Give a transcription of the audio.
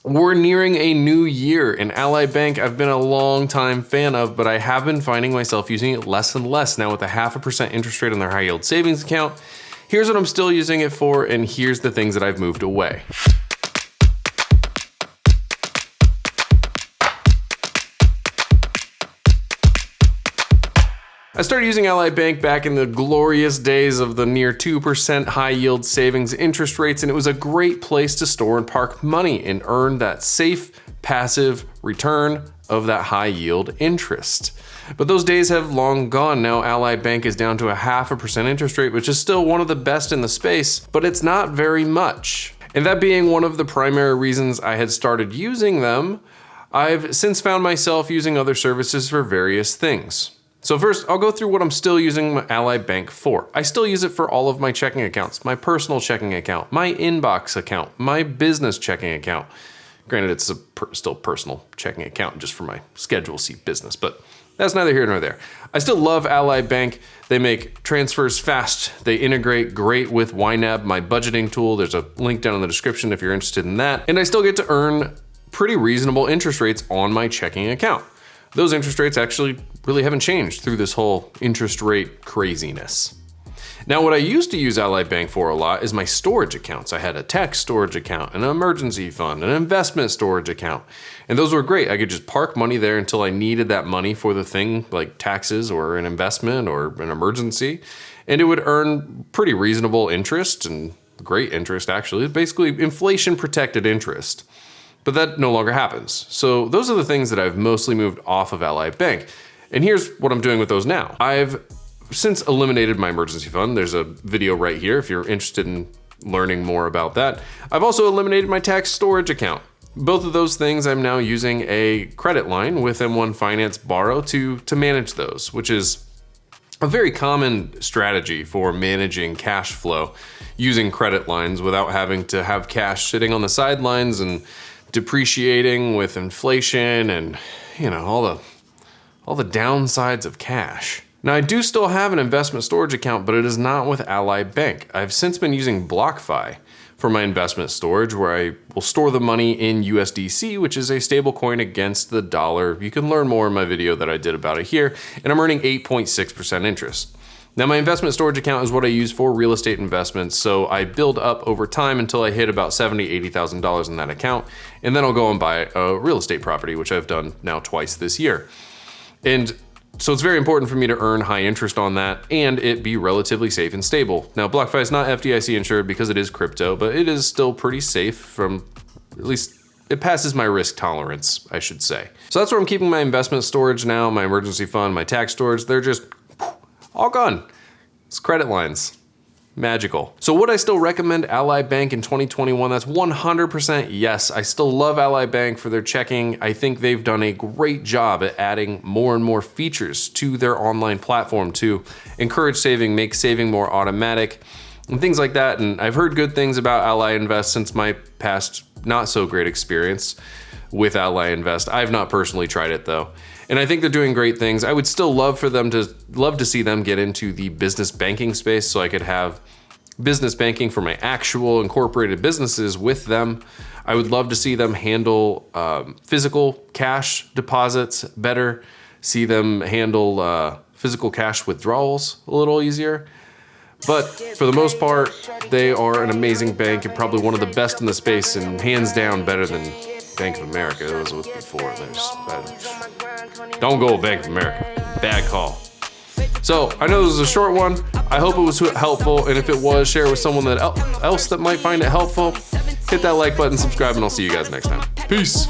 We're nearing a new year, and Ally Bank I've been a long time fan of, but I have been finding myself using it less and less now with a 0.5% interest rate on their high yield savings account. Here's what I'm still using it for, and here's the things that I've moved away. I started using Ally Bank back in the glorious days of the near 2% high yield savings interest rates, and it was a great place to store and park money and earn that safe, passive return of that high yield interest. But those days have long gone. Now Ally Bank is down to a 0.5% interest rate, which is still one of the best in the space, but it's not very much. And that being one of the primary reasons I had started using them, I've since found myself using other services for various things. So first, I'll go through what I'm still using my Ally Bank for. I still use it for all of my checking accounts, my personal checking account, my inbox account, my business checking account. Granted, it's a still personal checking account just for my Schedule C business, but that's neither here nor there. I still love Ally Bank. They make transfers fast. They integrate great with YNAB, my budgeting tool. There's a link down in the description if you're interested in that. And I still get to earn pretty reasonable interest rates on my checking account. Those interest rates actually really haven't changed through this whole interest rate craziness. Now, what I used to use Ally Bank for a lot is my storage accounts. I had a tax storage account, an emergency fund, an investment storage account, and those were great. I could just park money there until I needed that money for the thing like taxes or an investment or an emergency, and it would earn pretty reasonable interest and great interest actually, basically inflation protected interest. But that no longer happens. So those are the things that I've mostly moved off of Ally Bank. And here's what I'm doing with those now. I've since eliminated my emergency fund. There's a video right here if you're interested in learning more about that. I've also eliminated my tax storage account. Both of those things I'm now using a credit line with M1 Finance Borrow to manage those, which is a very common strategy for managing cash flow using credit lines without having to have cash sitting on the sidelines and depreciating with inflation and, you know, all the downsides of cash. Now, I do still have an investment storage account, but it is not with Ally Bank. I've since been using blockfi for my investment storage, where I will store the money in USDC, which is a stable coin against the dollar. You can learn more in my video that I did about it here, and I'm earning 8.6% interest. Now, my investment storage account is what I use for real estate investments, so I build up over time until I hit about $70,000, $80,000 in that account, and then I'll go and buy a real estate property, which I've done now twice this year. And so it's very important for me to earn high interest on that and it be relatively safe and stable. Now, BlockFi is not FDIC insured because it is crypto, but it is still pretty safe from, at least it passes my risk tolerance, I should say. So that's where I'm keeping my investment storage now, my emergency fund, my tax storage. They're just all gone. It's credit lines. Magical. So would I still recommend Ally Bank in 2021? That's 100% yes. I still love Ally Bank for their checking. I think they've done a great job at adding more and more features to their online platform to encourage saving, make saving more automatic, and things like that. And I've heard good things about Ally Invest since my past not so great experience with Ally Invest. I've not personally tried it though. And I think they're doing great things. I would still love to see them get into the business banking space so I could have business banking for my actual incorporated businesses with them. I would love to see them handle physical cash deposits better, see them handle physical cash withdrawals a little easier. But for the most part, they are an amazing bank and probably one of the best in the space and hands down better than Bank of America. It was with before. Don't go with Bank of America. Bad call. So I know this was a short one. I hope it was helpful. And if it was, share it with someone else that might find it helpful. Hit that like button, subscribe, and I'll see you guys next time. Peace.